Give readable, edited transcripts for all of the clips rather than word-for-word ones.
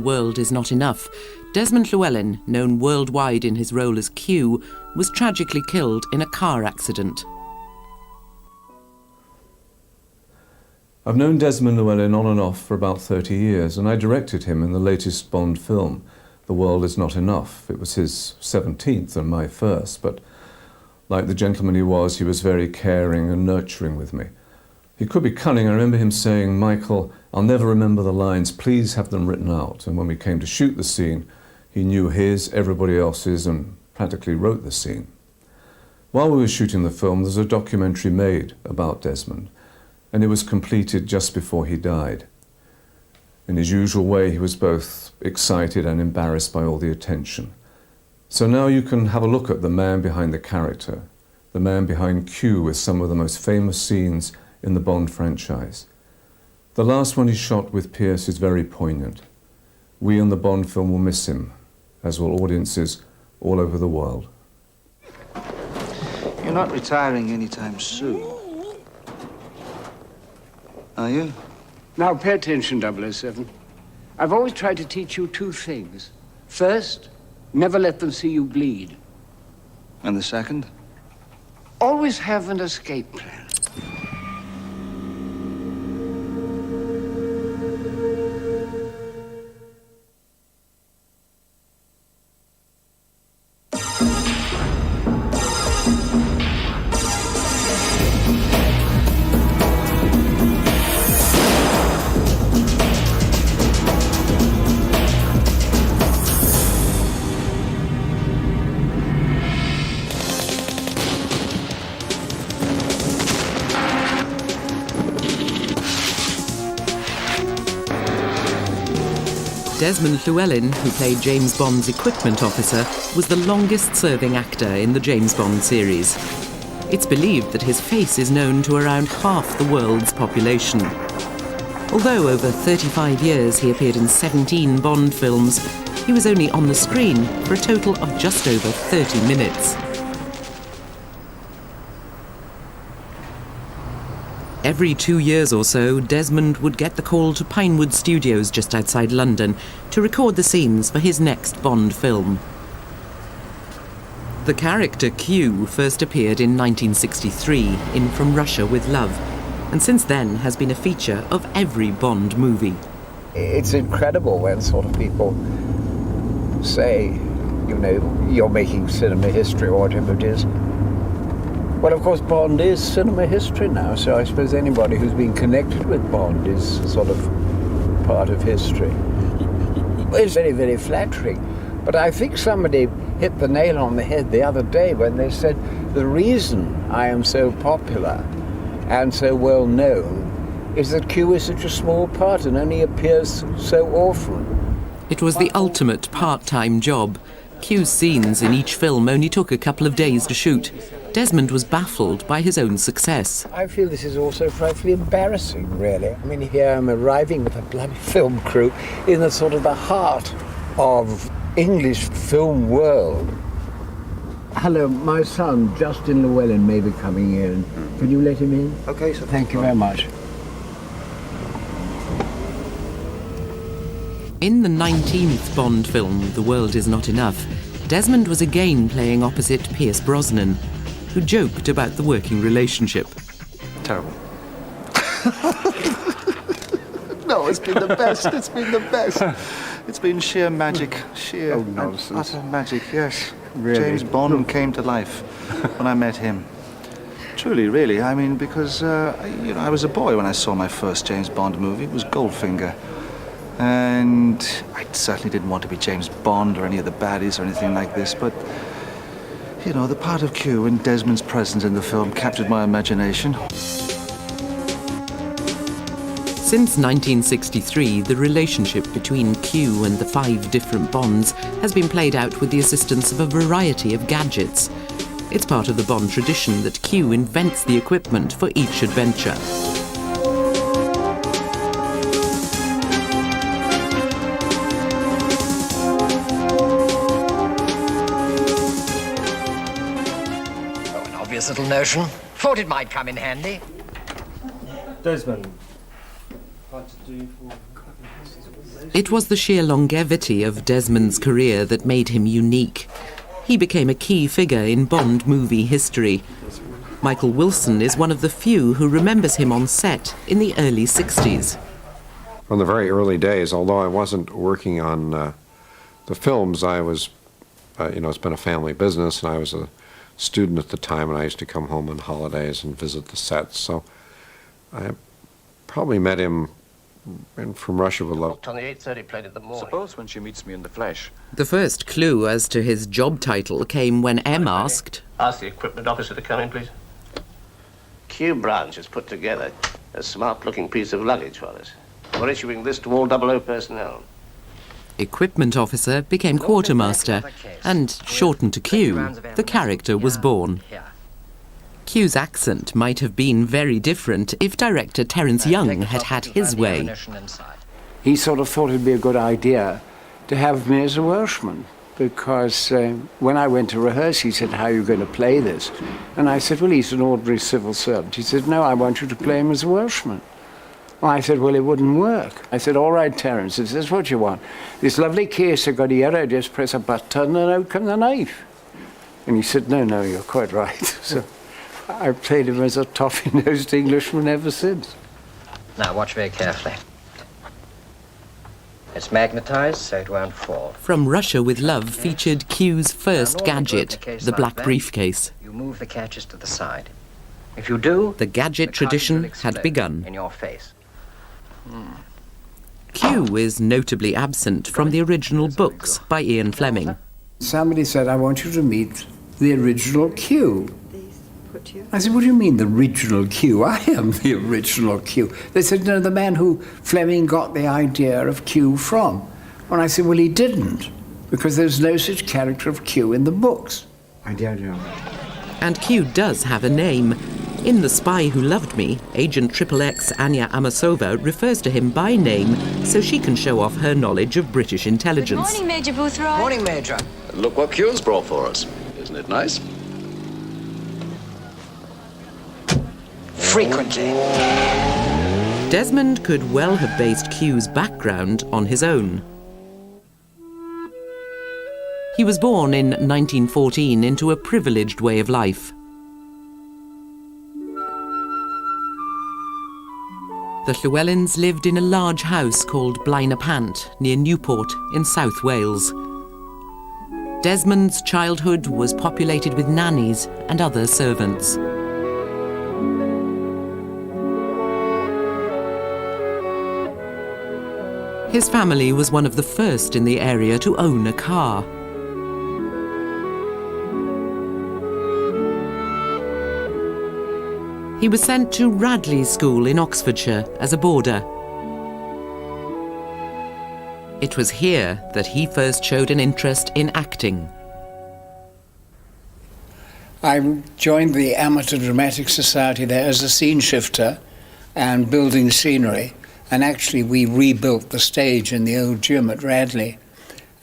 World Is Not Enough, Desmond Llewelyn, known worldwide in his role as Q, was tragically killed in a car accident. I've known Desmond Llewelyn on and off for about 30 years, and I directed him in the latest Bond film, The World Is Not Enough. It was his 17th and my first, but like the gentleman he was very caring and nurturing with me. He could be cunning. I remember him saying, "Michael, I'll never remember the lines, please have them written out." And when we came to shoot the scene, he knew his, everybody else's, and practically wrote the scene. While we were shooting the film, there was a documentary made about Desmond, and it was completed just before he died. In his usual way, he was both excited and embarrassed by all the attention. So now you can have a look at the man behind the character, the man behind Q with some of the most famous scenes in the Bond franchise. The last one he shot with Pierce is very poignant. We in the Bond film will miss him, as will audiences all over the world. You're not retiring anytime soon, are you? Now, pay attention, 007. I've always tried to teach you two things. First, never let them see you bleed. And the second? Always have an escape plan. Desmond Llewelyn, who played James Bond's equipment officer, was the longest-serving actor in the James Bond series. It's believed that his face is known to around half the world's population. Although over 35 years he appeared in 17 Bond films, he was only on the screen for a total of just over 30 minutes. Every 2 years or so, Desmond would get the call to Pinewood Studios just outside London to record the scenes for his next Bond film. The character Q first appeared in 1963 in From Russia with Love, and since then has been a feature of every Bond movie. It's incredible when sort of people say, you know, you're making cinema history or whatever it is. Well, of course, Bond is cinema history now, so I suppose anybody who's been connected with Bond is sort of part of history. It's very, very flattering. But I think somebody hit the nail on the head the other day when they said, the reason I am so popular and so well known is that Q is such a small part and only appears so often. It was the ultimate part-time job. Q's scenes in each film only took a couple of days to shoot. Desmond was baffled by his own success. I feel this is also frightfully embarrassing, really. I mean, here I'm arriving with a bloody film crew in the sort of the heart of English film world. Hello, my son, Justin Llewelyn, may be coming in. Can you let him in? Okay, sir. Thank you very much. In the 19th Bond film, The World Is Not Enough, Desmond was again playing opposite Pierce Brosnan, who joked about the working relationship. Terrible. No, it's been the best. It's been the best. It's been sheer magic. Sheer utter magic, yes. Really? James Bond came to life when I met him. Truly, really. I mean, because I was a boy when I saw my first James Bond movie. It was Goldfinger. And I certainly didn't want to be James Bond or any of the baddies or anything like this, but, you know, the part of Q and Desmond's presence in the film captured my imagination. Since 1963, the relationship between Q and the 5 different Bonds has been played out with the assistance of a variety of gadgets. It's part of the Bond tradition that Q invents the equipment for each adventure. Little notion. Thought it might come in handy. Desmond. It was the sheer longevity of Desmond's career that made him unique. He became a key figure in Bond movie history. Michael Wilson is one of the few who remembers him on set in the early 60s. From the very early days, although I wasn't working on the films, I was, it's been a family business, and I was a student at the time, and I used to come home on holidays and visit the sets. So I probably met him from Russia with Love. On the 8:30 plane in the morning. Suppose when she meets me in the flesh. The first clue as to his job title came when M asked, Ask the equipment officer to come in, please. Q Branch has put together a smart-looking piece of luggage for us. We're issuing this to all 00 personnel. Equipment officer became quartermaster, and shortened to Q, the character was born. Q's accent might have been very different if director Terence Young had had his way. He sort of thought it'd be a good idea to have me as a Welshman, because when I went to rehearse, he said, how are you going to play this? And I said, well, he's an ordinary civil servant. He said, no, I want you to play him as a Welshman. Well, I said, well, it wouldn't work. I said, all right, Terence, if this is what you want. This lovely case I've got here, I just press a button and out come the knife. And he said, no, you're quite right. So I played him as a toffee-nosed Englishman ever since. Now, watch very carefully. It's magnetized, so it won't fall. From Russia with Love featured Q's first gadget, the black briefcase. You move the catches to the side. If you do, the gadget tradition had begun. In your face. Q is notably absent from the original books by Ian Fleming. Somebody said, I want you to meet the original Q. I said, what do you mean, the original Q? I am the original Q. They said, no, the man who Fleming got the idea of Q from. And I said, well, he didn't, because there's no such character of Q in the books. I don't know. And Q does have a name. In The Spy Who Loved Me, Agent XXX Anya Amasova refers to him by name so she can show off her knowledge of British intelligence. Good morning, Major Boothroyd. Morning, Major. Look what Q's brought for us. Isn't it nice? Frequently. Desmond could well have based Q's background on his own. He was born in 1914 into a privileged way of life. The Llewelyns lived in a large house called Blaenau Pant, near Newport in South Wales. Desmond's childhood was populated with nannies and other servants. His family was one of the first in the area to own a car. He was sent to Radley School in Oxfordshire as a boarder. It was here that he first showed an interest in acting. I joined the Amateur Dramatic Society there as a scene shifter and building scenery. And actually we rebuilt the stage in the old gym at Radley.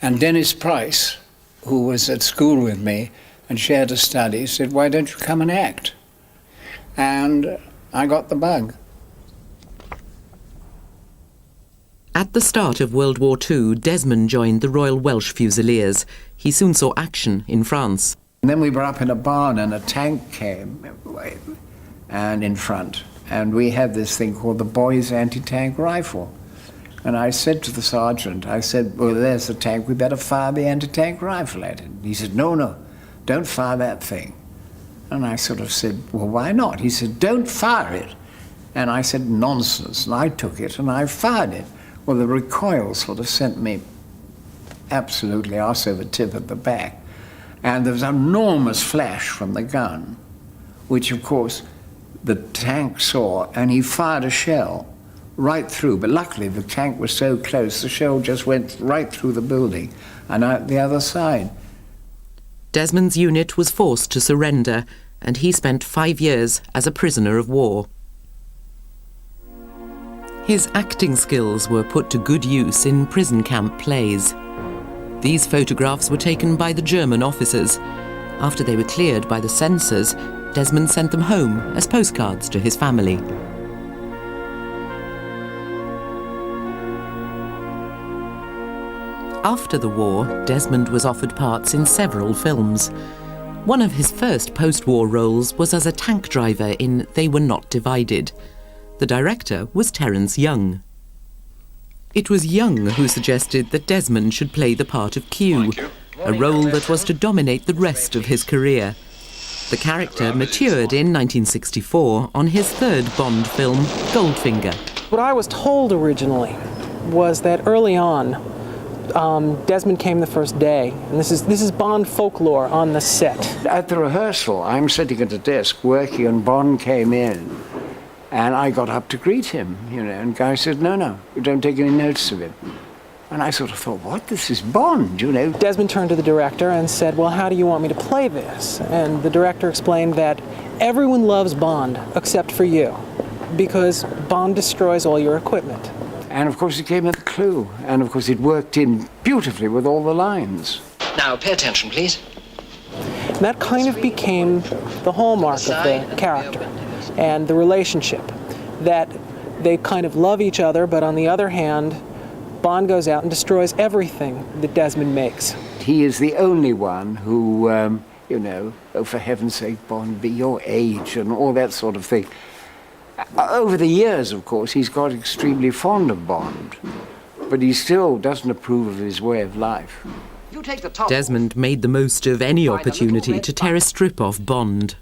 And Dennis Price, who was at school with me and shared a study, said, why don't you come and act? And I got the bug. At the start of World War II, Desmond joined the Royal Welsh Fusiliers. He soon saw action in France. And then we were up in a barn and a tank came and in front. And we had this thing called the boys' anti-tank rifle. And I said to the sergeant, I said, well, there's the tank, we better fire the anti-tank rifle at it. He said, no, don't fire that thing. And I sort of said, well, why not? He said, don't fire it. And I said, nonsense. And I took it and I fired it. Well, the recoil sort of sent me absolutely arse over tip at the back. And there was an enormous flash from the gun, which, of course, the tank saw, and he fired a shell right through. But luckily, the tank was so close, the shell just went right through the building and out the other side. Desmond's unit was forced to surrender, and he spent 5 years as a prisoner of war. His acting skills were put to good use in prison camp plays. These photographs were taken by the German officers. After they were cleared by the censors, Desmond sent them home as postcards to his family. After the war, Desmond was offered parts in several films. One of his first post-war roles was as a tank driver in They Were Not Divided. The director was Terence Young. It was Young who suggested that Desmond should play the part of Q, a role that was to dominate the rest of his career. The character matured in 1964 on his third Bond film, Goldfinger. What I was told originally was that early on, Desmond came the first day, and this is Bond folklore on the set. At the rehearsal, I'm sitting at a desk working, and Bond came in, and I got up to greet him, and the guy said, no, you don't take any notice of him. And I sort of thought, what? This is Bond, Desmond turned to the director and said, well, how do you want me to play this? And the director explained that everyone loves Bond except for you, because Bond destroys all your equipment. And of course it came with a clue, and of course it worked in beautifully with all the lines. Now, pay attention, please. And that kind of became the hallmark of the character and the relationship, that they kind of love each other, but on the other hand, Bond goes out and destroys everything that Desmond makes. He is the only one who, oh, for heaven's sake, Bond, be your age and all that sort of thing. Over the years, of course, he's got extremely fond of Bond, but he still doesn't approve of his way of life. Desmond made the most of any opportunity to tear a strip off Bond.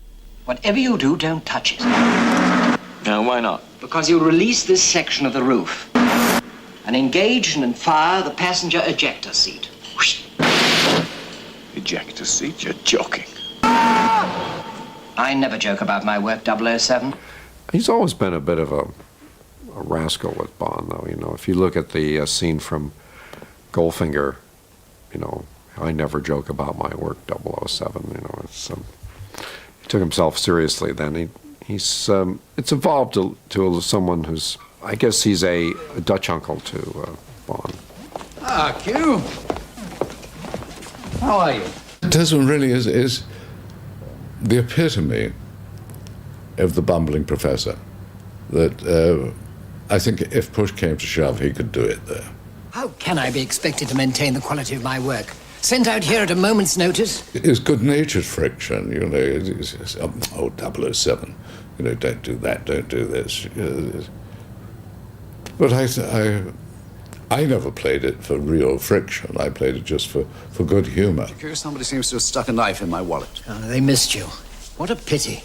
Whatever you do, don't touch it. Now, why not? Because you'll release this section of the roof and engage and fire the passenger ejector seat. Whoosh. Ejector seat? You're joking. I never joke about my work, 007. He's always been a bit of a rascal with Bond, though. If you look at the scene from Goldfinger, I never joke about my work, 007. He took himself seriously then. It's evolved to someone who's, I guess he's a Dutch uncle to Bond. Ah, Q. How are you? Desmond really is the epitome of the bumbling professor. That I think if push came to shove, he could do it there. How can I be expected to maintain the quality of my work? Sent out here at a moment's notice? It's good-natured friction, It's, oh, 007, don't do that, don't do this. But I never played it for real friction. I played it just for good humor. Somebody seems to have stuck a knife in my wallet. Oh, they missed you. What a pity.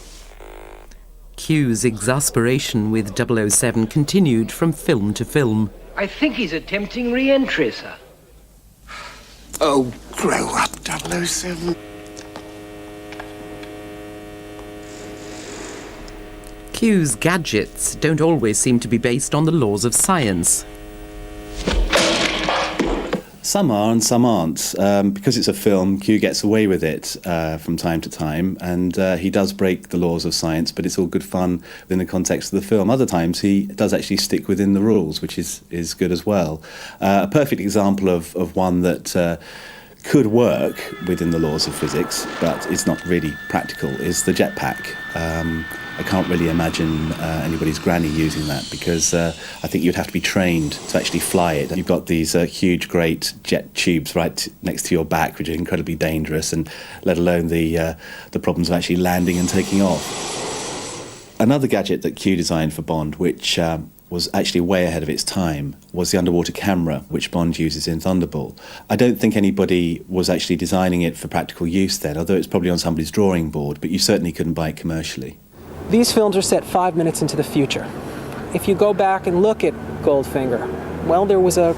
Q's exasperation with 007 continued from film to film. I think he's attempting re-entry, sir. Oh, grow up, 007. Q's gadgets don't always seem to be based on the laws of science. Some are and some aren't. Because it's a film, Q gets away with it from time to time, and he does break the laws of science, but it's all good fun within the context of the film. Other times he does actually stick within the rules, which is good as well. A perfect example of one that could work within the laws of physics, but it's not really practical, is the jetpack. I can't really imagine anybody's granny using that, because I think you'd have to be trained to actually fly it. You've got these huge, great jet tubes right next to your back, which are incredibly dangerous, and let alone the problems of actually landing and taking off. Another gadget that Q designed for Bond, which was actually way ahead of its time, was the underwater camera, which Bond uses in Thunderball. I don't think anybody was actually designing it for practical use then, although it's probably on somebody's drawing board, but you certainly couldn't buy it commercially. These films are set 5 minutes into the future. If you go back and look at Goldfinger, well, there was a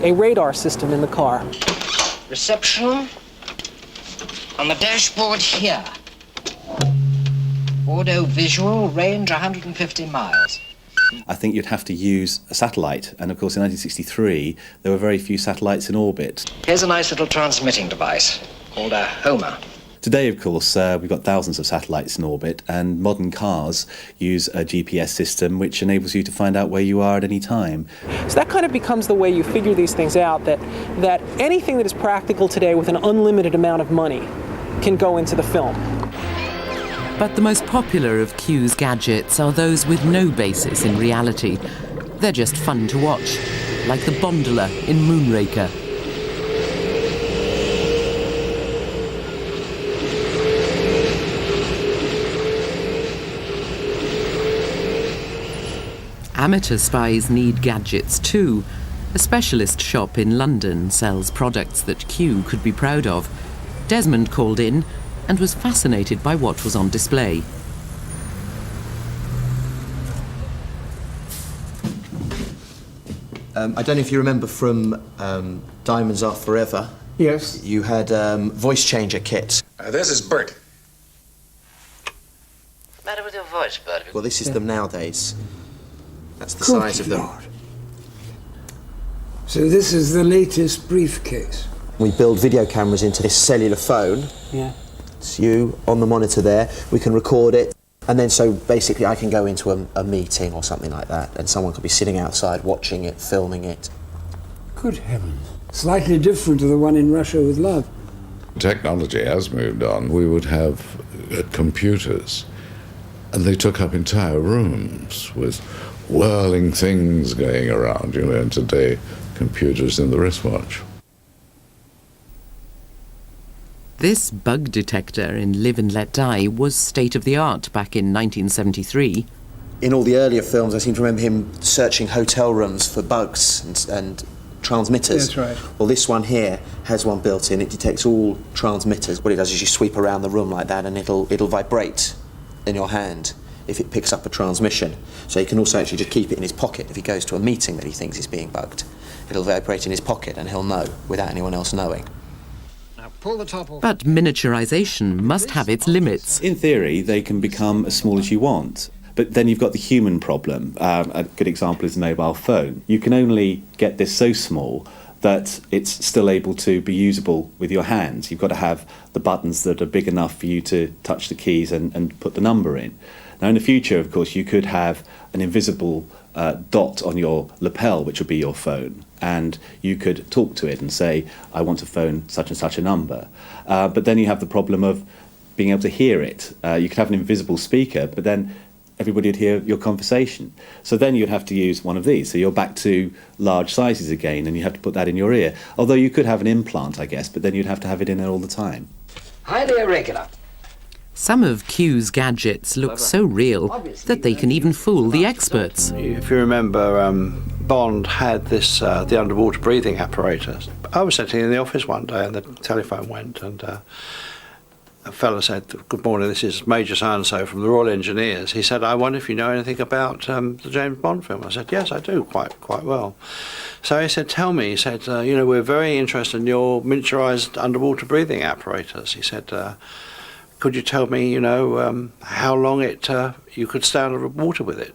radar system in the car. Reception on the dashboard here. Audio visual, range 150 miles. I think you'd have to use a satellite, and of course in 1963 there were very few satellites in orbit. Here's a nice little transmitting device called a Homer. Today, of course, we've got thousands of satellites in orbit, and modern cars use a GPS system which enables you to find out where you are at any time. So that kind of becomes the way you figure these things out, that anything that is practical today with an unlimited amount of money can go into the film. But the most popular of Q's gadgets are those with no basis in reality. They're just fun to watch. like the Bondola in Moonraker. Amateur spies need gadgets too. A specialist shop in London sells products that Q could be proud of. Desmond called in and was fascinated by what was on display. I don't know if you remember from Diamonds Are Forever. Yes. You had voice changer kits. This is Bert. What's the matter with your voice, Bert? Well, this is them nowadays. That's the size of them. Lord. So this is the latest briefcase. We build video cameras into this cellular phone. Yeah. It's you on the monitor there. We can record it. And then so basically I can go into a meeting or something like that and someone could be sitting outside watching it, filming it. Good heavens. Slightly different to the one in Russia with Love. Technology has moved on. We would have computers, and they took up entire rooms with whirling things going around, and today computers in the wristwatch. This bug detector in Live and Let Die was state-of-the-art back in 1973. In all the earlier films I seem to remember him searching hotel rooms for bugs and transmitters. That's right. Well, this one here has one built in. It detects all transmitters. What it does is you sweep around the room like that and it'll vibrate in your hand if it picks up a transmission. So he can also actually just keep it in his pocket. If he goes to a meeting that he thinks is being bugged, it'll vibrate in his pocket and he'll know without anyone else knowing. Now pull the top off. But miniaturization must have its limits. In theory, they can become as small as you want. But then you've got the human problem. A good example is a mobile phone. You can only get this so small that it's still able to be usable with your hands. You've got to have the buttons that are big enough for you to touch the keys and put the number in. Now, in the future, of course, you could have an invisible dot on your lapel, which would be your phone, and you could talk to it and say, I want to phone such and such a number. But then you have the problem of being able to hear it. You could have an invisible speaker, but then everybody would hear your conversation. So then you'd have to use one of these. So you're back to large sizes again, and you have to put that in your ear. Although you could have an implant, I guess, but then you'd have to have it in there all the time. Highly irregular. Some of Q's gadgets look so real that they can even fool the experts. If you remember, Bond had this, the underwater breathing apparatus. I was sitting in the office one day and the telephone went and a fellow said, good morning, this is Major so-and-so from the Royal Engineers. He said, I wonder if you know anything about the James Bond film. I said, yes, I do, quite well. So he said, tell me, he said, we're very interested in your miniaturised underwater breathing apparatus. He said, could you tell me, how long you could stay under water with it?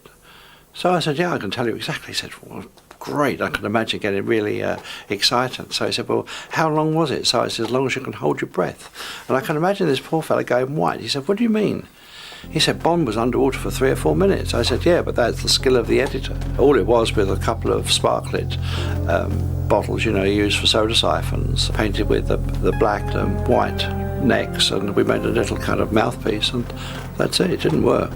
So I said, yeah, I can tell you exactly. He said, well, great, I can imagine getting really excited. So he said, well, how long was it? So I said, as long as you can hold your breath. And I can imagine this poor fella going white. He said, what do you mean? He said, Bond was underwater for 3 or 4 minutes. I said, yeah, but that's the skill of the editor. All it was with a couple of sparklet bottles, used for soda siphons, painted with the black and white necks, and we made a little kind of mouthpiece, and that's it. It didn't work.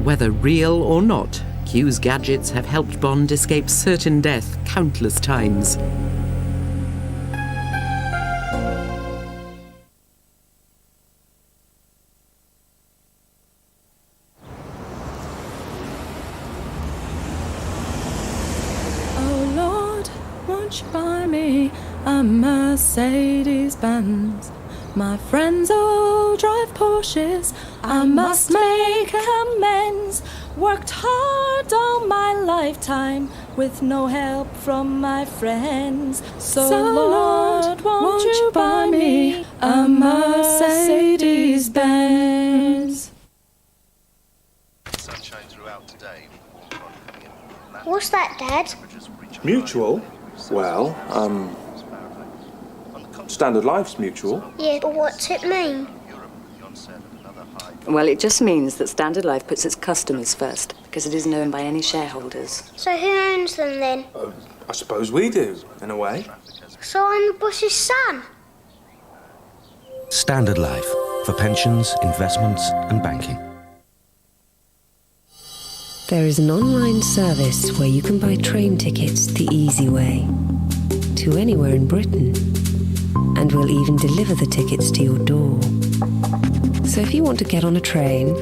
Whether real or not, Q's gadgets have helped Bond escape certain death countless times. Oh Lord, won't you buy me a Mercedes-Benz? My friends all drive Porsches, I must make amends. Worked hard all my lifetime with no help from my friends. So Lord, won't you buy me a Mercedes-Benz? Sunshine throughout today. What's that, Dad? Mutual? Well, Standard Life's mutual. Yeah, but what's it mean? Well, it just means that Standard Life puts its customers first, because it isn't owned by any shareholders. So who owns them then? I suppose we do, in a way. So I'm the boss's son? Standard Life, for pensions, investments and banking. There is an online service where you can buy train tickets the easy way to anywhere in Britain, and we'll even deliver the tickets to your door. So if you want to get on a train,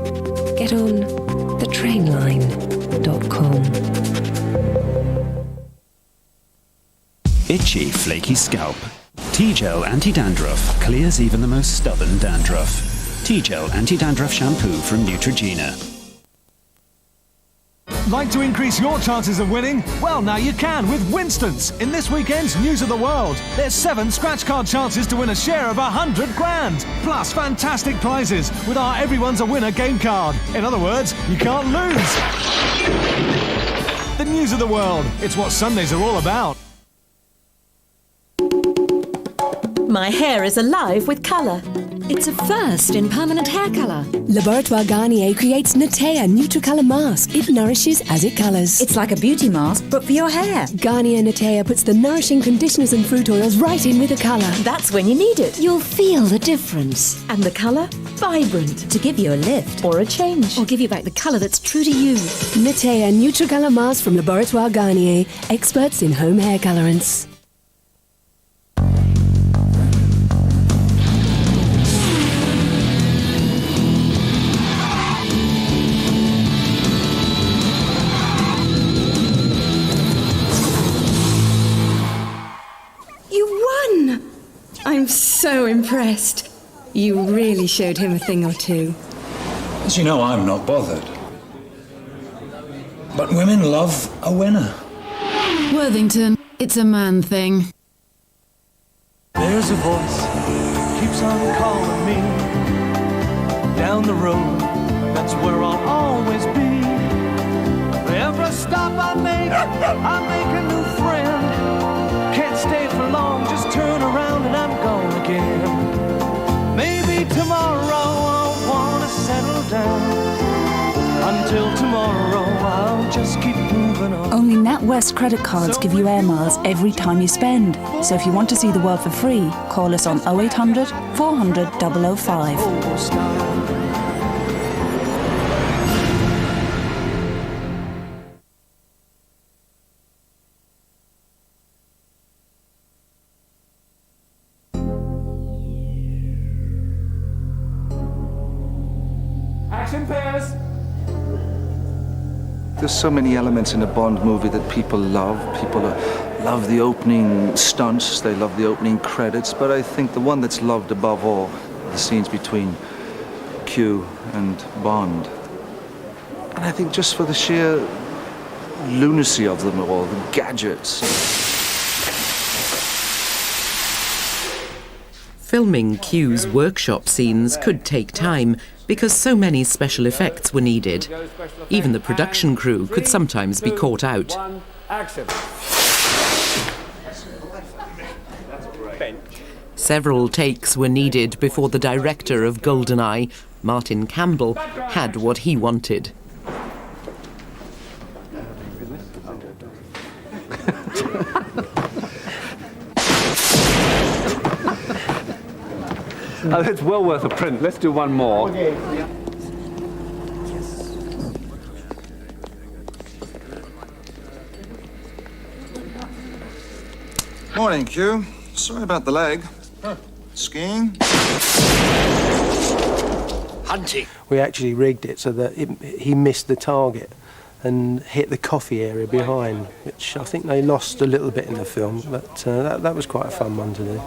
get on thetrainline.com. Itchy, flaky scalp. T-Gel Anti-Dandruff clears even the most stubborn dandruff. T-Gel Anti-Dandruff Shampoo from Neutrogena. Like to increase your chances of winning? Well, now you can with Winston's. In this weekend's News of the World, there's 7 scratch card chances to win a share of 100 grand. Plus fantastic prizes with our Everyone's a Winner game card. In other words, you can't lose. The News of the World. It's what Sundays are all about. My hair is alive with colour. It's a first in permanent hair colour. Laboratoire Garnier creates Natea Nutricolour Mask. It nourishes as it colours. It's like a beauty mask, but for your hair. Garnier Natea puts the nourishing conditioners and fruit oils right in with the colour. That's when you need it. You'll feel the difference. And the colour? Vibrant. To give you a lift. Or a change. Or give you back the colour that's true to you. Natea Nutricolour Mask from Laboratoire Garnier. Experts in home hair colourants. I'm so impressed. You really showed him a thing or two. As you know, I'm not bothered. But women love a winner. Worthington, it's a man thing. There's a voice keeps on calling me down the road. That's where I'll always be. Every stop I make a new friend. Can't stay for long, just turn around and I'm gone again. Maybe tomorrow I'll wanna settle down. Until tomorrow I'll just keep moving on. Only NatWest credit cards give you air miles every time you spend. So if you want to see the world for free, call us on 0800 400 005. There's so many elements in a Bond movie that people love. People love the opening stunts, they love the opening credits, but I think the one that's loved above all are the scenes between Q and Bond. And I think just for the sheer lunacy of them all, the gadgets. Filming Q's workshop scenes could take time because so many special effects were needed. Even the production crew could sometimes be caught out. Several takes were needed before the director of GoldenEye, Martin Campbell, had what he wanted. It's well worth a print. Let's do one more. Morning, Q. Sorry about the leg. Skiing? Hunting. We actually rigged it so that he missed the target and hit the coffee area behind, which I think they lost a little bit in the film, but that was quite a fun one to do.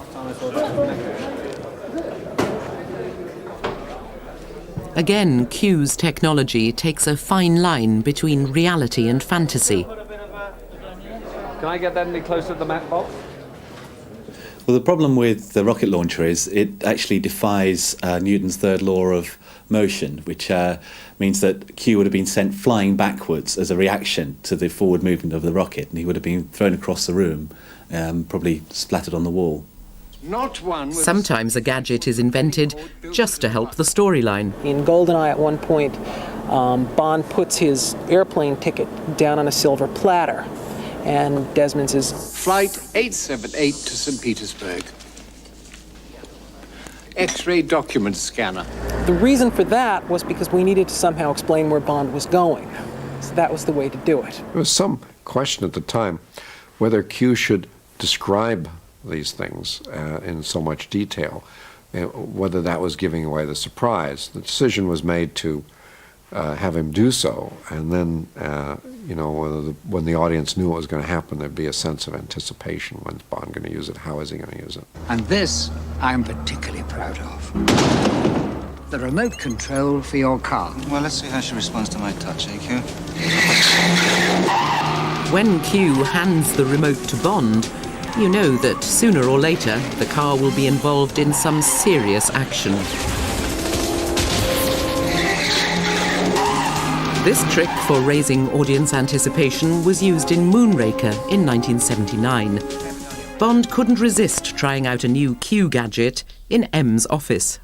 Again, Q's technology takes a fine line between reality and fantasy. Can I get that any closer to the mat box? Well, the problem with the rocket launcher is it actually defies Newton's third law of motion, which means that Q would have been sent flying backwards as a reaction to the forward movement of the rocket, and he would have been thrown across the room, probably splattered on the wall. Not one. Sometimes a gadget is invented just to help the storyline. In GoldenEye, at one point, Bond puts his airplane ticket down on a silver platter, and Desmond says, Flight 878 to St. Petersburg. X-ray document scanner. The reason for that was because we needed to somehow explain where Bond was going. So that was the way to do it. There was some question at the time whether Q should describe these things in so much detail, whether that was giving away the surprise. The decision was made to have him do so, and then, when the audience knew what was going to happen, there'd be a sense of anticipation. When's Bond going to use it? How is he going to use it? And this I'm particularly proud of. The remote control for your car. Well, let's see how she responds to my touch, eh, Q? When Q hands the remote to Bond, you know that sooner or later the car will be involved in some serious action. This trick for raising audience anticipation was used in Moonraker in 1979. Bond couldn't resist trying out a new Q gadget in M's office.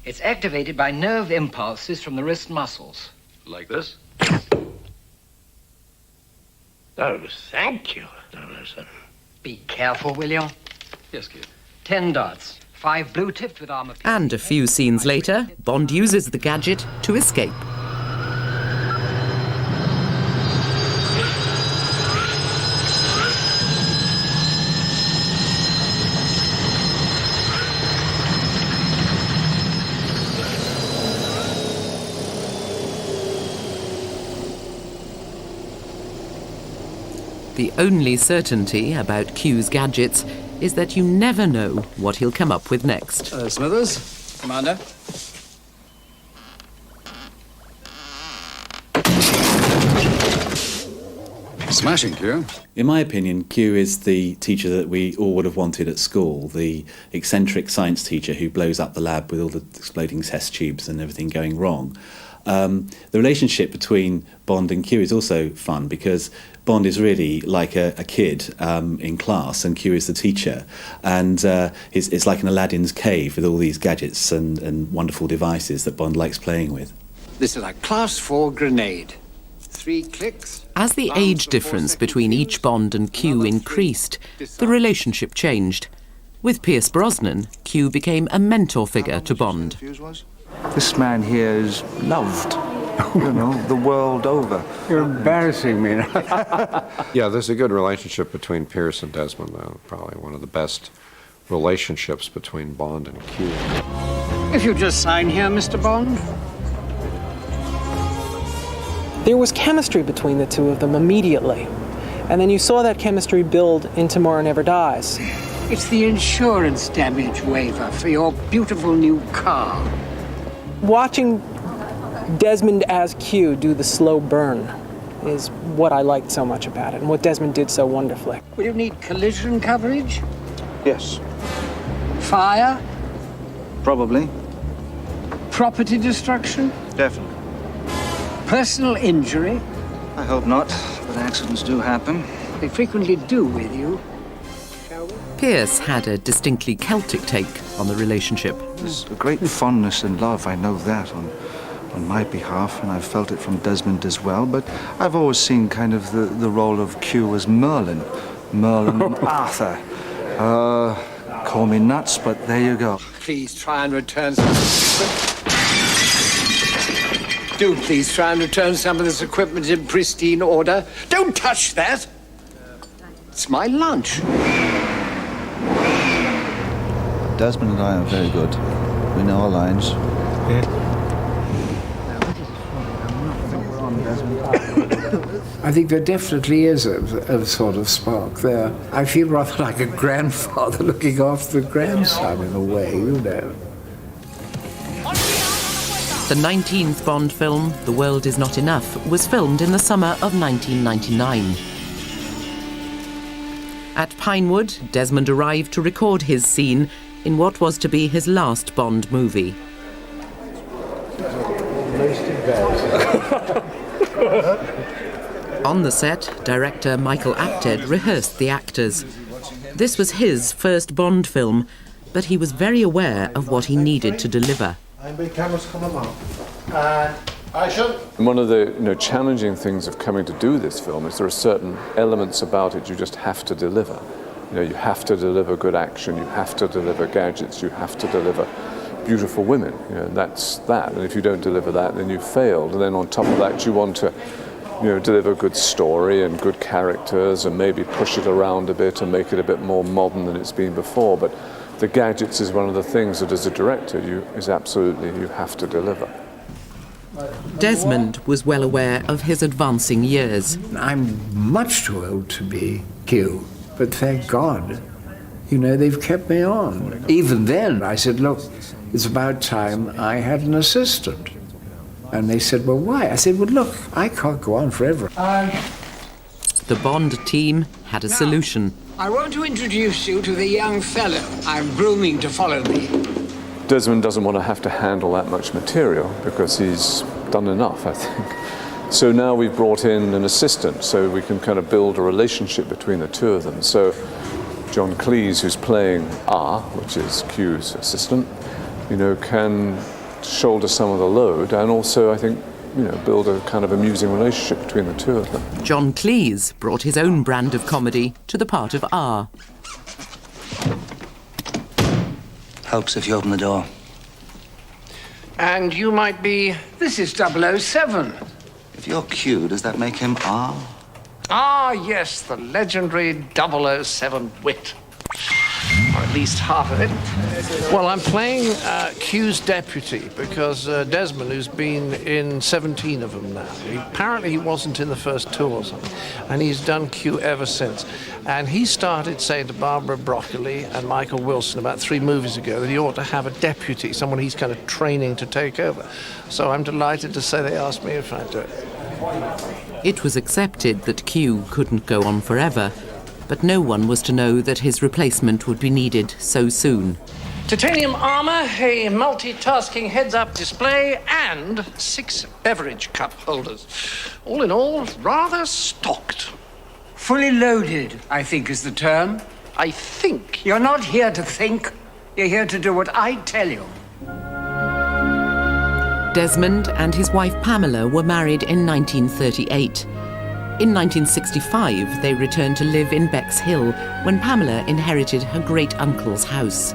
It's activated by nerve impulses from the wrist muscles. Like this? Oh, thank you, 007. Be careful, will you? Yes, Q. 10 dots. 5 blue tipped with armor. And a few scenes later, Bond uses the gadget to escape. The only certainty about Q's gadgets is that you never know what he'll come up with next. Smithers, Commander. Smashing, Q. In my opinion, Q is the teacher that we all would have wanted at school, the eccentric science teacher who blows up the lab with all the exploding test tubes and everything going wrong. The relationship between Bond and Q is also fun because Bond is really like a kid in class and Q is the teacher. And it's like an Aladdin's cave with all these gadgets and wonderful devices that Bond likes playing with. This is a Class 4 grenade. 3 clicks. As the age difference between each Bond and Q increased, the relationship changed. With Pierce Brosnan, Q became a mentor figure to Bond. This man here is loved, the world over. You're embarrassing me. Yeah, there's a good relationship between Pierce and Desmond, though. Probably one of the best relationships between Bond and Q. If you just sign here, Mr. Bond. There was chemistry between the two of them immediately. And then you saw that chemistry build in Tomorrow Never Dies. It's the insurance damage waiver for your beautiful new car. Watching Desmond as Q do the slow burn is what I liked so much about it and what Desmond did so wonderfully. Will you need collision coverage? Yes. Fire? Probably. Property destruction? Definitely. Personal injury? I hope not, but accidents do happen. They frequently do with you. Pierce had a distinctly Celtic take on the relationship. There's a great fondness and love, I know that, on my behalf, and I've felt it from Desmond as well, but I've always seen kind of the role of Q as Merlin and Arthur. Call me nuts, but there you go. Please try and return some of this equipment. Do please try and return some of this equipment in pristine order. Don't touch that! It's my lunch. Desmond and I are very good. We know our lines. I think there definitely is a sort of spark there. I feel rather like a grandfather looking after the grandson in a way, The 19th Bond film, The World Is Not Enough, was filmed in the summer of 1999. At Pinewood, Desmond arrived to record his scene in what was to be his last Bond movie. On the set, director Michael Apted rehearsed the actors. This was his first Bond film, but he was very aware of what he needed to deliver. And one of the challenging things of coming to do this film is there are certain elements about it you just have to deliver. You have to deliver good action, you have to deliver gadgets, you have to deliver beautiful women. That's that. And if you don't deliver that, then you've failed. And then on top of that, you want to deliver a good story and good characters and maybe push it around a bit and make it a bit more modern than it's been before. But the gadgets is one of the things that as a director you have to deliver. Desmond was well aware of his advancing years. I'm much too old to be Q, but thank God, they've kept me on. Even then, I said, look, it's about time I had an assistant. And they said, well, why? I said, well, look, I can't go on forever. The Bond team had a solution. I want to introduce you to the young fellow I'm grooming to follow me. Desmond doesn't want to have to handle that much material because he's done enough, I think. So now we've brought in an assistant so we can kind of build a relationship between the two of them. So John Cleese, who's playing R, which is Q's assistant, can shoulder some of the load and also, I think, build a kind of amusing relationship between the two of them. John Cleese brought his own brand of comedy to the part of R. Helps if you open the door. And you might be... This is 007. If you're Q, does that make him R? Ah, yes, the legendary 007 wit. Or at least half of it. Well, I'm playing Q's deputy because Desmond, who's been in 17 of them now, apparently he wasn't in the first 2 or something, and he's done Q ever since. And he started saying to Barbara Broccoli and Michael Wilson about 3 movies ago that he ought to have a deputy, someone he's kind of training to take over. So I'm delighted to say they asked me if I'd do it. It was accepted that Q couldn't go on forever, but no one was to know that his replacement would be needed so soon. Titanium armor, a multitasking heads-up display, and 6 beverage cup holders. All in all, rather stocked. Fully loaded, I think is the term. I think. You're not here to think. You're here to do what I tell you. Desmond and his wife Pamela were married in 1938. In 1965, they returned to live in Bexhill when Pamela inherited her great-uncle's house.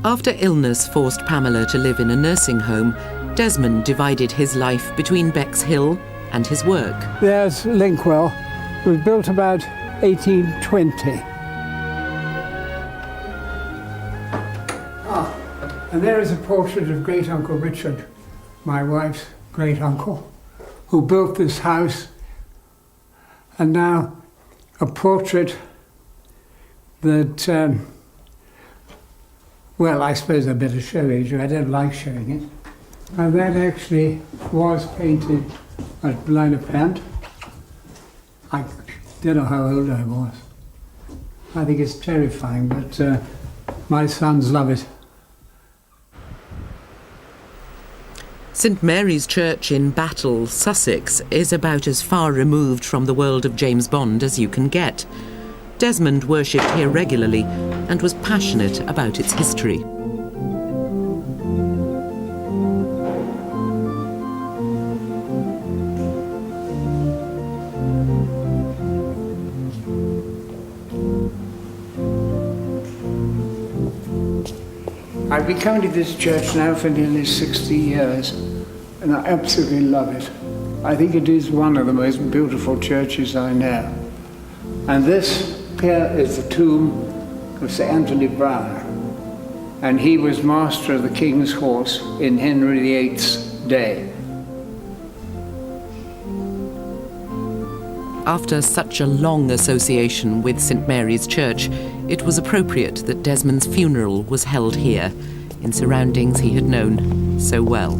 After illness forced Pamela to live in a nursing home, Desmond divided his life between Bexhill and his work. There's Linkwell. It was built about 1820. And there is a portrait of great-uncle Richard, my wife's great-uncle, who built this house. And now a portrait that, well, I suppose I better show it. I don't like showing it. And that actually was painted at Blind. I don't know how old I was. I think it's terrifying, but my sons love it. St Mary's Church in Battle, Sussex, is about as far removed from the world of James Bond as you can get. Desmond worshipped here regularly and was passionate about its history. I've been coming to this church now for nearly 60 years, and I absolutely love it. I think it is one of the most beautiful churches I know. And this here is the tomb of Sir Anthony Browne, and he was master of the King's Horse in Henry VIII's day. After such a long association with St Mary's Church, it was appropriate that Desmond's funeral was held here, in surroundings he had known so well.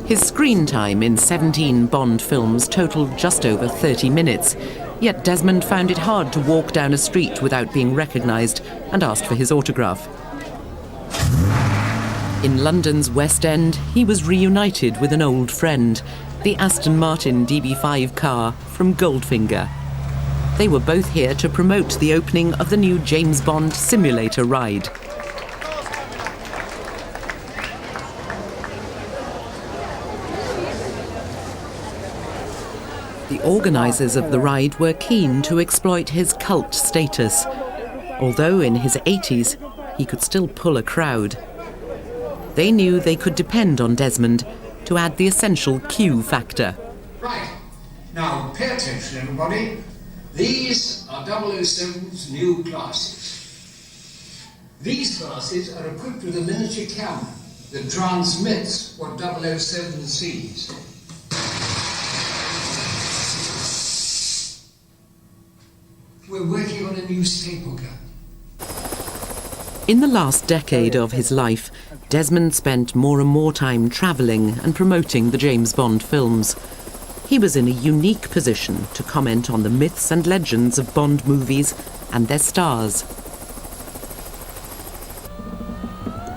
His screen time in 17 Bond films totalled just over 30 minutes, yet Desmond found it hard to walk down a street without being recognised and asked for his autograph. In London's West End, he was reunited with an old friend, the Aston Martin DB5 car from Goldfinger. They were both here to promote the opening of the new James Bond simulator ride. The organisers of the ride were keen to exploit his cult status, although in his 80s he could still pull a crowd. They knew they could depend on Desmond to add the essential Q factor. Right. Now, pay attention, everybody. These are 007's new glasses. These glasses are equipped with a miniature camera that transmits what 007 sees. We're working on a new staple gun. In the last decade of his life, Desmond spent more and more time travelling and promoting the James Bond films. He was in a unique position to comment on the myths and legends of Bond movies and their stars.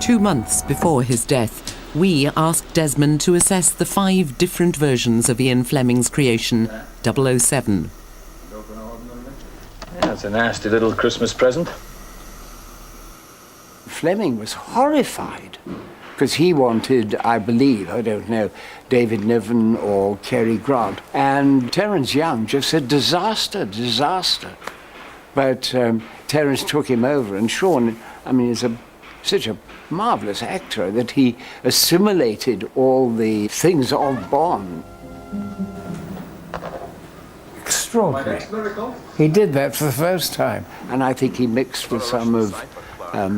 2 months before his death, we asked Desmond to assess the 5 different versions of Ian Fleming's creation, 007. Yeah, it's a nasty little Christmas present. Fleming was horrified because he wanted, I believe, I don't know, David Niven or Cary Grant. And Terence Young just said, disaster, disaster. But Terence took him over, and Sean, I mean, is such a marvellous actor that he assimilated all the things of Bond. Extraordinary. He did that for the first time. And I think he mixed with some of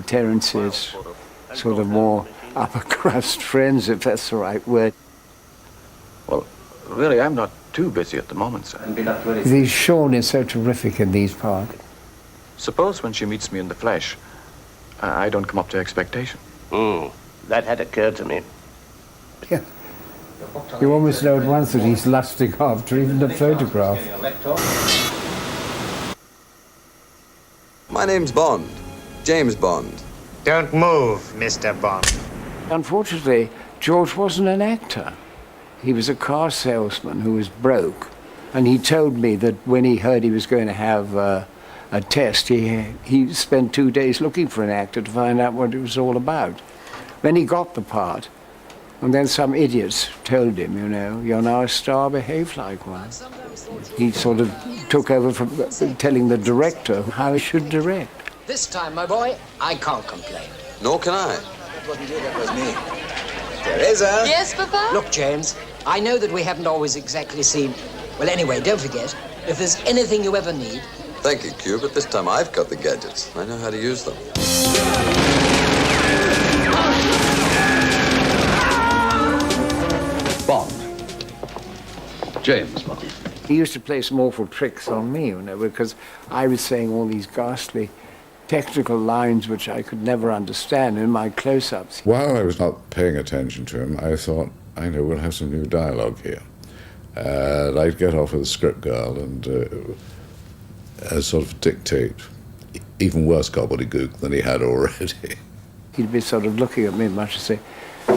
Terence's sort of more upper crust friends, if that's the right word. Well, really, I'm not too busy at the moment, sir. Sean is so terrific in these parts. Suppose when she meets me in the flesh, I don't come up to expectation. That had occurred to me. Yeah. You almost know at once that he's lusting after even the photograph. My name's Bond. James Bond. Don't move, Mr. Bond. Unfortunately, George wasn't an actor. He was a car salesman who was broke. And he told me that when he heard he was going to have a test, he spent 2 days looking for an actor to find out what it was all about. Then he got the part. And then some idiots told him, you know, you're now a star, behave like one. He sort of took over from telling the director how he should direct. This time, my boy, I can't complain. Nor can I. That wasn't you, that was me. Teresa! Yes, Papa? Look, James, I know that we haven't always exactly seen... Well, anyway, don't forget, if there's anything you ever need... Thank you, Q, but this time I've got the gadgets. I know how to use them. Bond. James Bond. He used to play some awful tricks on me, you know, because I was saying all these ghastly technical lines which I could never understand in my close-ups. While I was not paying attention to him, I thought, I know, we'll have some new dialogue here. I'd get off with a script girl and sort of dictate even worse gobbledygook than he had already. He'd be sort of looking at me much to say,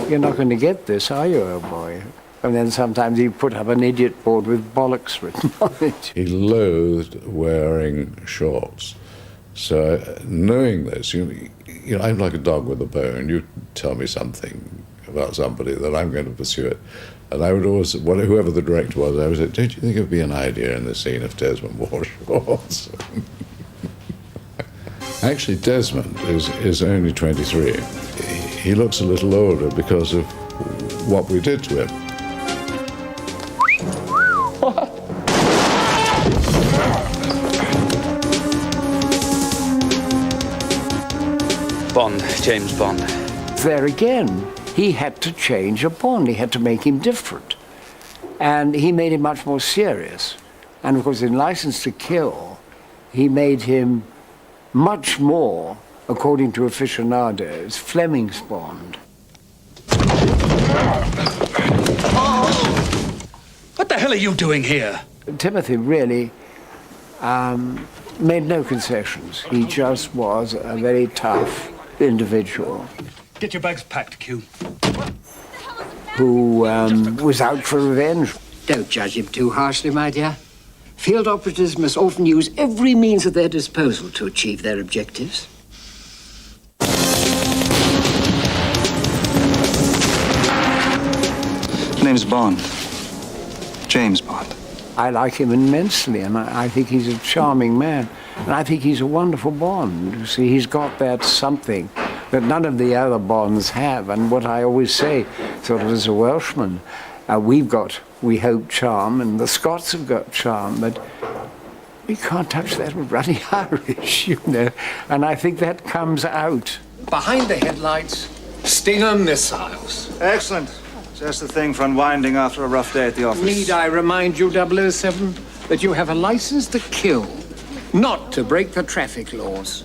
you're not going to get this, are you, old boy? And then sometimes he'd put up an idiot board with bollocks written on it. He loathed wearing shorts. So knowing this, you know, I'm like a dog with a bone. You tell me something about somebody that I'm going to pursue it. And I would always, whoever the director was, I would say, don't you think it would be an idea in the scene if Desmond wore shorts? Actually, Desmond is only 23. He looks a little older because of what we did to him. Bond, James Bond. There again, he had to change a Bond. He had to make him different. And he made him much more serious. And of course, in License to Kill, he made him much more, according to aficionados, Fleming's Bond. What the hell are you doing here? Timothy really made no concessions. He just was a very tough individual. Get your bags packed, Q. Who was out for revenge. Don't judge him too harshly, my dear. Field operatives must often use every means at their disposal to achieve their objectives. Name's Bond. James Bond. I like him immensely, and I think he's a charming man. And I think he's a wonderful Bond. You see, he's got that something that none of the other Bonds have. And what I always say, sort of as a Welshman, we've got, we hope, charm, and the Scots have got charm, but we can't touch that ruddy Irish, you know. And I think that comes out. Behind the headlights, Stinger missiles. Excellent. Just the thing for unwinding after a rough day at the office. Need I remind you, 007, that you have a license to kill, not to break the traffic laws?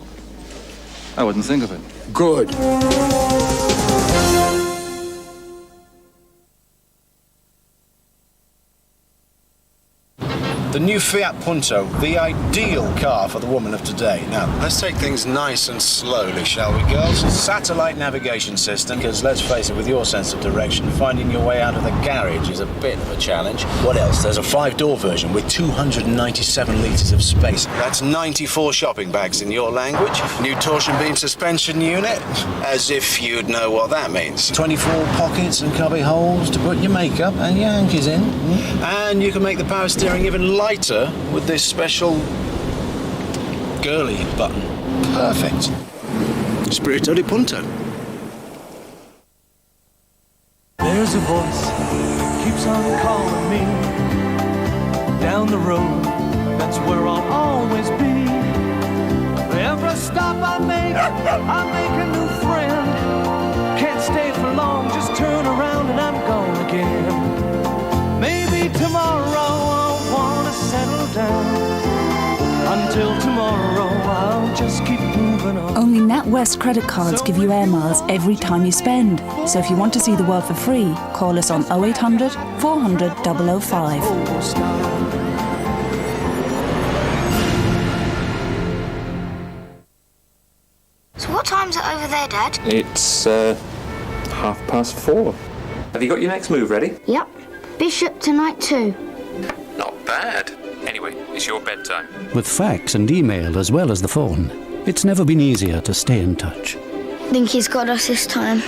I wouldn't think of it. Good. The new Fiat Punto, the ideal car for the woman of today. Now, let's take things nice and slowly, shall we, girls? Satellite navigation system, because let's face it, with your sense of direction, finding your way out of the garage is a bit of a challenge. What else? There's a 5-door version with 297 litres of space. That's 94 shopping bags in your language. New torsion beam suspension unit, as if you'd know what that means. 24 pockets and cubby holes to put your makeup and your hankies in. And you can make the power steering even lighter with this special girly button. Perfect. Spirito di Punto. There's a voice keeps on calling me down the road. That's where I'll always be. Every stop I make a new friend. Can't stay for long, just turn around and I'm gone again. Maybe tomorrow settle down. Until tomorrow, I'll just keep moving on. Only NatWest credit cards give you air miles every time you spend. So if you want to see the world for free, call us on 0800 400 005. So what time's it over there, Dad? It's 4:30. Have you got your next move ready? Yep. Bishop tonight too. Not bad. Anyway, it's your bedtime. With fax and email as well as the phone, it's never been easier to stay in touch. Think he's got us this time.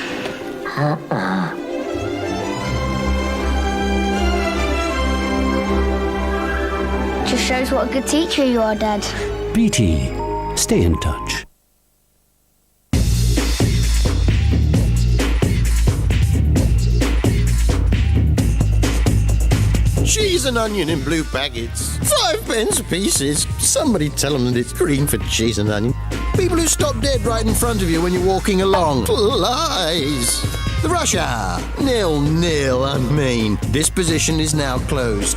Just shows what a good teacher you are, Dad. BT, stay in touch. Cheese and onion in blue packets. 5 pence pieces. Somebody tell them that it's green for cheese and onion. People who stop dead right in front of you when you're walking along. Lies. The rush hour. 0-0, I mean. This position is now closed.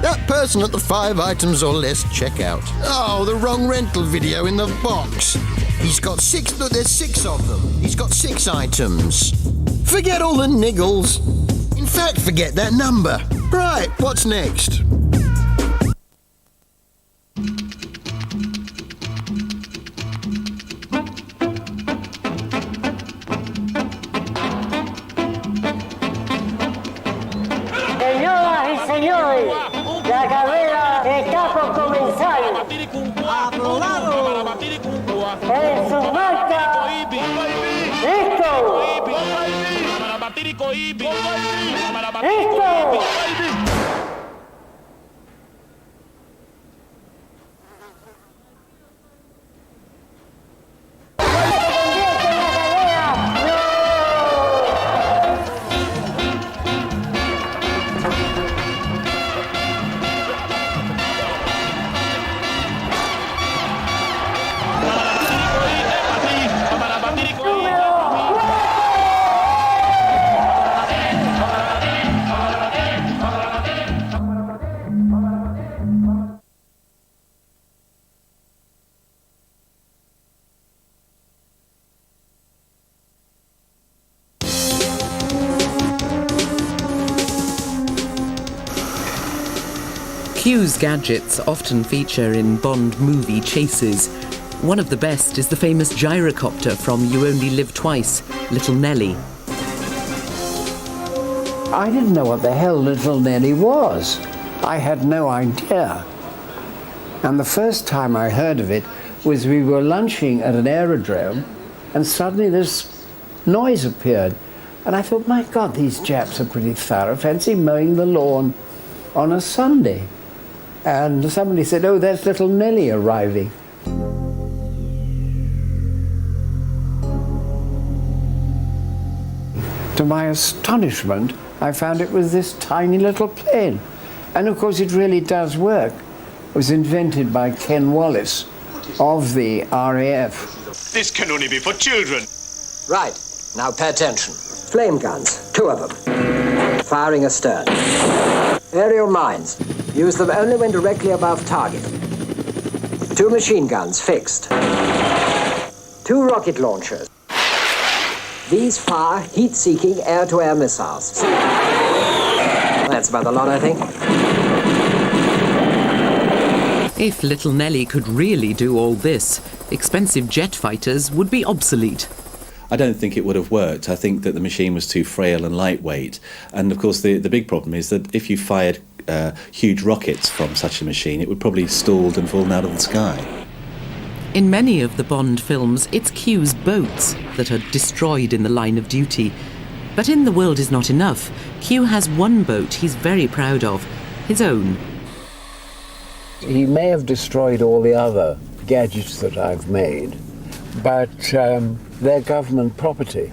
That person at the 5 items or less checkout. Oh, the wrong rental video in the box. He's got 6, look, there's 6 of them. He's got 6 items. Forget all the niggles. In fact, forget that number. Right, what's next? Señoras y señores, la carrera está por comenzar. En su marcha. ¡Listo! ¡Listo! Q's gadgets often feature in Bond movie chases. One of the best is the famous gyrocopter from You Only Live Twice, Little Nelly. I didn't know what the hell Little Nelly was. I had no idea. And the first time I heard of it was we were lunching at an aerodrome and suddenly this noise appeared. And I thought, my God, these Japs are pretty thorough. Fancy mowing the lawn on a Sunday. And somebody said, oh, there's Little Nelly arriving. To my astonishment, I found it was this tiny little plane. And of course, it really does work. It was invented by Ken Wallace of the RAF. This can only be for children. Right, now pay attention. Flame guns, 2 of them. Firing astern. Aerial mines. Use them only when directly above target. 2 machine guns fixed. 2 rocket launchers. These fire heat-seeking air-to-air missiles. That's about the lot, I think. If little Nellie could really do all this, expensive jet fighters would be obsolete. I don't think it would have worked. I think that the machine was too frail and lightweight. And of course, the big problem is that if you fired huge rockets from such a machine, it would probably have stalled and fallen out of the sky. In many of the Bond films, it's Q's boats that are destroyed in the line of duty. But in The World Is Not Enough, Q has one boat he's very proud of, his own. He may have destroyed all the other gadgets that I've made, but they're government property.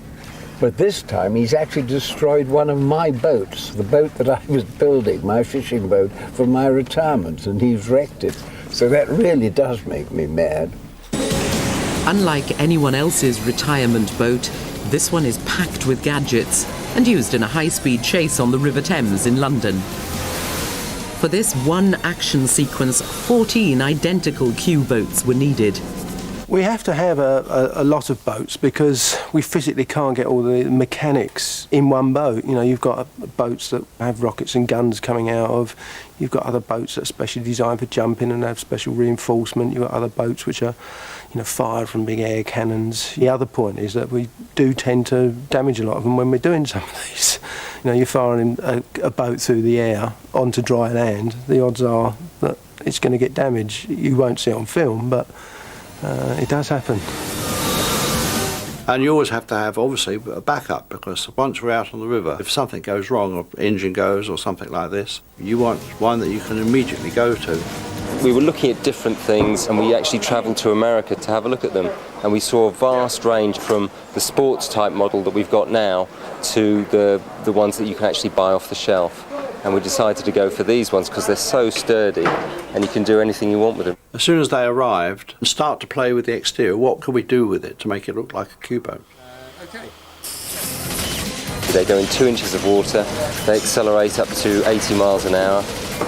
But this time he's actually destroyed one of my boats, the boat that I was building, my fishing boat, for my retirement, and he's wrecked it. So that really does make me mad. Unlike anyone else's retirement boat, this one is packed with gadgets and used in a high-speed chase on the River Thames in London. For this one action sequence, 14 identical Q boats were needed. We have to have a lot of boats because we physically can't get all the mechanics in one boat. You know, you've got boats that have rockets and guns coming out of. You've got other boats that are specially designed for jumping and have special reinforcement. You've got other boats which are, fired from big air cannons. The other point is that we do tend to damage a lot of them when we're doing some of these. You're firing a boat through the air onto dry land. The odds are that it's going to get damaged. You won't see it on film, but it does happen. And you always have to have, obviously, a backup, because once we're out on the river, if something goes wrong, or engine goes or something like this, you want one that you can immediately go to. We were looking at different things, and we actually travelled to America to have a look at them. And we saw a vast range from the sports type model that we've got now to the ones that you can actually buy off the shelf. And we decided to go for these ones because they're so sturdy and you can do anything you want with them. As soon as they arrived and start to play with the exterior, what could we do with it to make it look like a Q-boat? They go in 2 inches of water, they accelerate up to 80 miles an hour,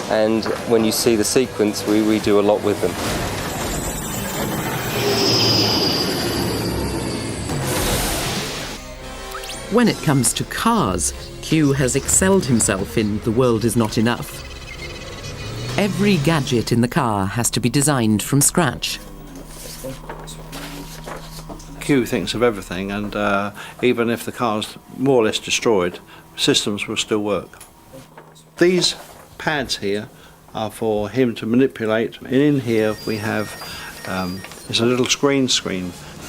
and when you see the sequence, we do a lot with them. When it comes to cars, Q has excelled himself in The World Is Not Enough. Every gadget in the car has to be designed from scratch. Q thinks of everything, and even if the car's more or less destroyed, systems will still work. These pads here are for him to manipulate, and in here we have there's a little screen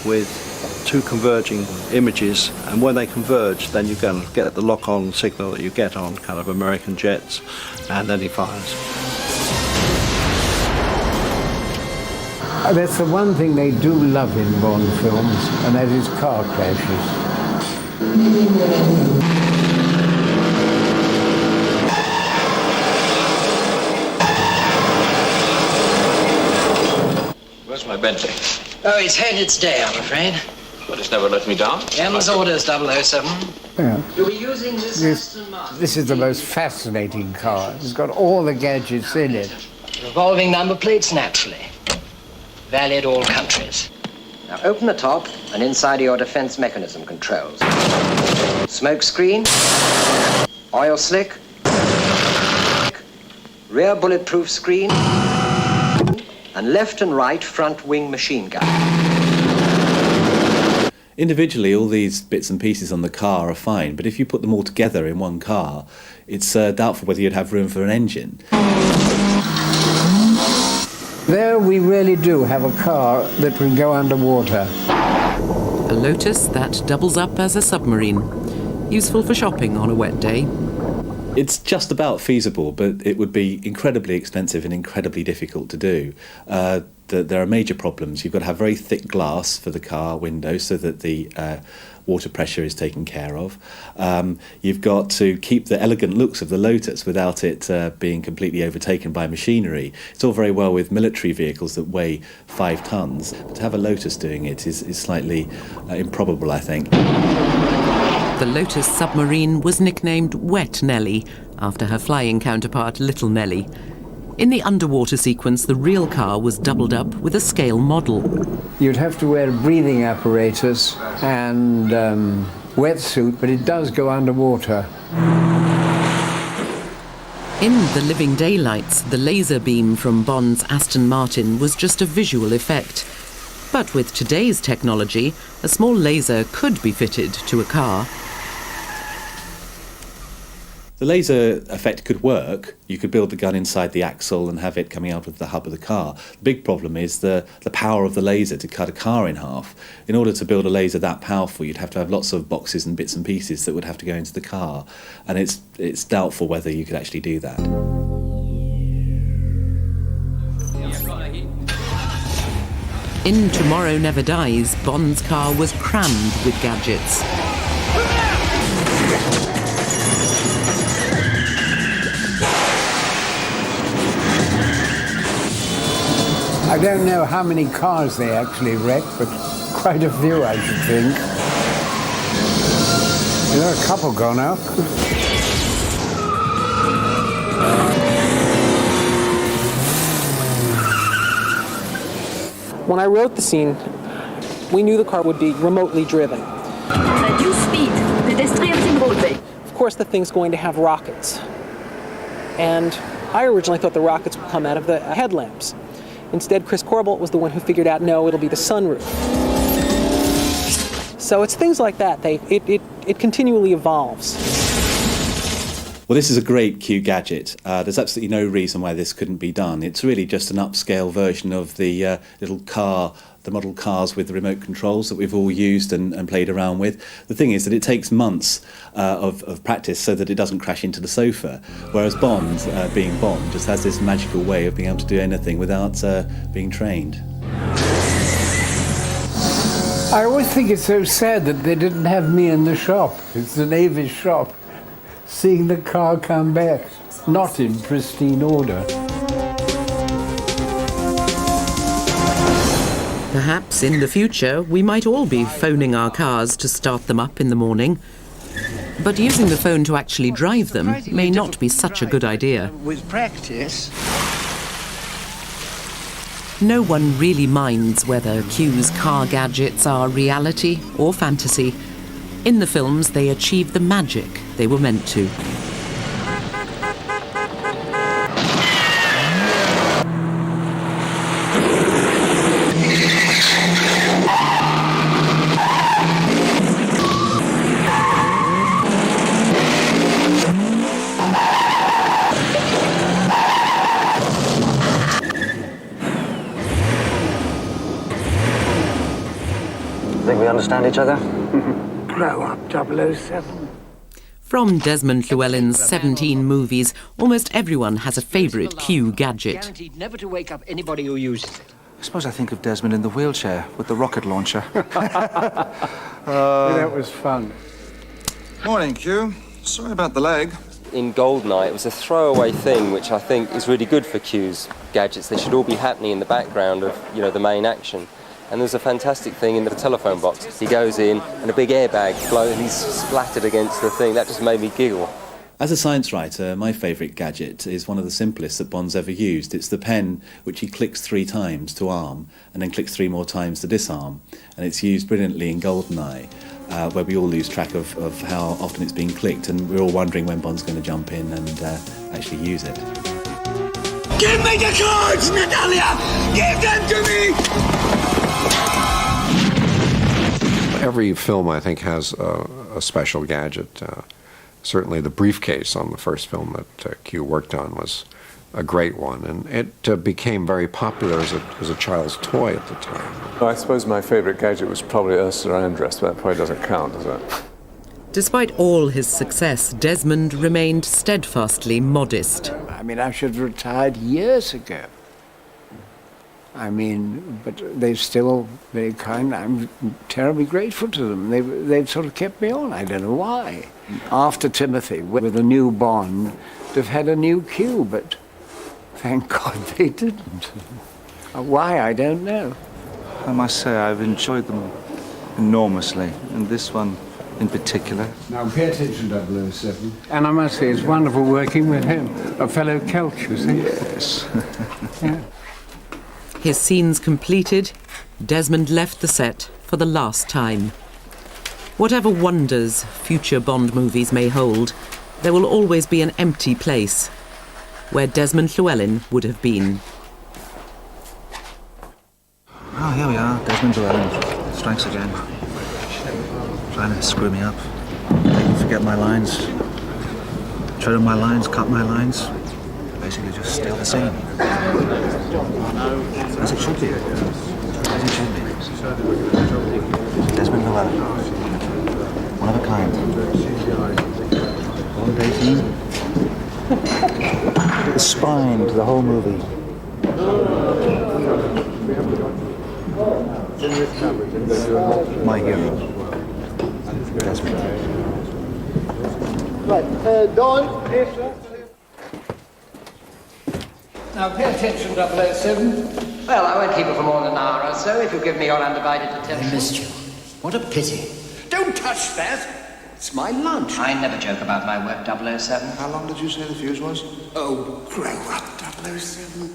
with 2 converging images, and when they converge, then you're going to get the lock-on signal that you get on kind of American jets, and then he fires. That's the one thing they do love in Bond films, and that is car crashes. Where's my Bentley? Oh, it's had its day, I'm afraid. But it's never let me down. M's orders, 007. Yeah. You'll be using this Aston Martin. This is the most fascinating car. It's got all the gadgets in it. Revolving number plates, naturally. Valid all countries. Now open the top, and inside are your defense mechanism controls. Smoke screen, oil slick, rear bulletproof screen, and left and right front wing machine gun. Individually, all these bits and pieces on the car are fine, but if you put them all together in one car, it's doubtful whether you'd have room for an engine. There we really do have a car that can go underwater. A Lotus that doubles up as a submarine, useful for shopping on a wet day. It's just about feasible, but it would be incredibly expensive and incredibly difficult to do. There are major problems. You've got to have very thick glass for the car window so that the water pressure is taken care of. You've got to keep the elegant looks of the Lotus without it being completely overtaken by machinery. It's all very well with military vehicles that weigh 5 tons, but to have a Lotus doing it is slightly improbable, I think. The Lotus submarine was nicknamed Wet Nellie, after her flying counterpart Little Nellie. In the underwater sequence, the real car was doubled up with a scale model. You'd have to wear a breathing apparatus and wetsuit, but it does go underwater. In The Living Daylights, the laser beam from Bond's Aston Martin was just a visual effect. But with today's technology, a small laser could be fitted to a car. The laser effect could work. You could build the gun inside the axle and have it coming out of the hub of the car. The big problem is the power of the laser to cut a car in half. In order to build a laser that powerful, you'd have to have lots of boxes and bits and pieces that would have to go into the car. And it's doubtful whether you could actually do that. In Tomorrow Never Dies, Bond's car was crammed with gadgets. I don't know how many cars they actually wrecked, but quite a few, I should think. There are a couple gone up. When I wrote the scene, we knew the car would be remotely driven. At due speed, pedestrian in roadway. Of course, the thing's going to have rockets. And I originally thought the rockets would come out of the headlamps. Instead, Chris Corbolt was the one who figured out, no, it'll be the sunroof. So it's things like that. It continually evolves. Well, this is a great Q gadget. There's absolutely no reason why this couldn't be done. It's really just an upscale version of the little car, the model cars with the remote controls that we've all used and played around with. The thing is that it takes months of practice so that it doesn't crash into the sofa, whereas Bond, being Bond, just has this magical way of being able to do anything without being trained. I always think it's so sad that they didn't have me in the shop. It's the Navy's shop. Seeing the car come back, not in pristine order. Perhaps in the future, we might all be phoning our cars to start them up in the morning. But using the phone to actually drive them may not be such a good idea. With practice. No one really minds whether Q's car gadgets are reality or fantasy. In the films, they achieve the magic they were meant to. Think we understand each other? Grow up, 007. From Desmond Llewelyn's 17 movies, almost everyone has a favourite Q gadget. Guaranteed never to wake up anybody who uses it. I suppose I think of Desmond in the wheelchair with the rocket launcher. That was fun. Morning, Q. Sorry about the leg. In GoldenEye, it was a throwaway thing, which I think is really good for Q's gadgets. They should all be happening in the background of, the main action. And there's a fantastic thing in the telephone box. He goes in and a big airbag blows and he's splattered against the thing. That just made me giggle. As a science writer, my favourite gadget is one of the simplest that Bond's ever used. It's the pen which he clicks 3 times to arm and then clicks 3 more times to disarm. And it's used brilliantly in GoldenEye, where we all lose track of how often it's being clicked, and we're all wondering when Bond's going to jump in and actually use it. Give me the cards, Natalia! Give them to me! Every film, I think, has a special gadget. Certainly the briefcase on the first film that Q worked on was a great one, and it became very popular as a child's toy at the time. I suppose my favourite gadget was probably Ursula Andress, but that probably doesn't count, does it? Despite all his success, Desmond remained steadfastly modest. I mean, I should have retired years ago. I mean, but they're still very kind. I'm terribly grateful to them. They've sort of kept me on. I don't know why. After Timothy, with a new Bond, they've had a new Q, but thank God they didn't. Why, I don't know. I must say, I've enjoyed them enormously, and this one in particular. Now, pay attention, 007. And I must say, it's wonderful working with him, a fellow Celt, you see. Yes. Yeah. His scenes completed, Desmond left the set for the last time. Whatever wonders future Bond movies may hold, there will always be an empty place where Desmond Llewelyn would have been. Oh, here we are, Desmond Llewelyn. Strikes again. Trying to screw me up. Make me forget my lines. Tread on my lines, cut my lines. Basically just steal the scene. As it should be. As it should be. Desmond Llewelyn. One of a kind. Bond 18. The spine to the whole movie. My hero. Desmond. Right, Dawn, yes, sir. Now, pay attention, 007. Well, I won't keep it for more than an hour or so if you give me your undivided attention. I missed you. What a pity. Don't touch that. It's my lunch. I never joke about my work, 007. How long did you say the fuse was? Oh, grow up, 007.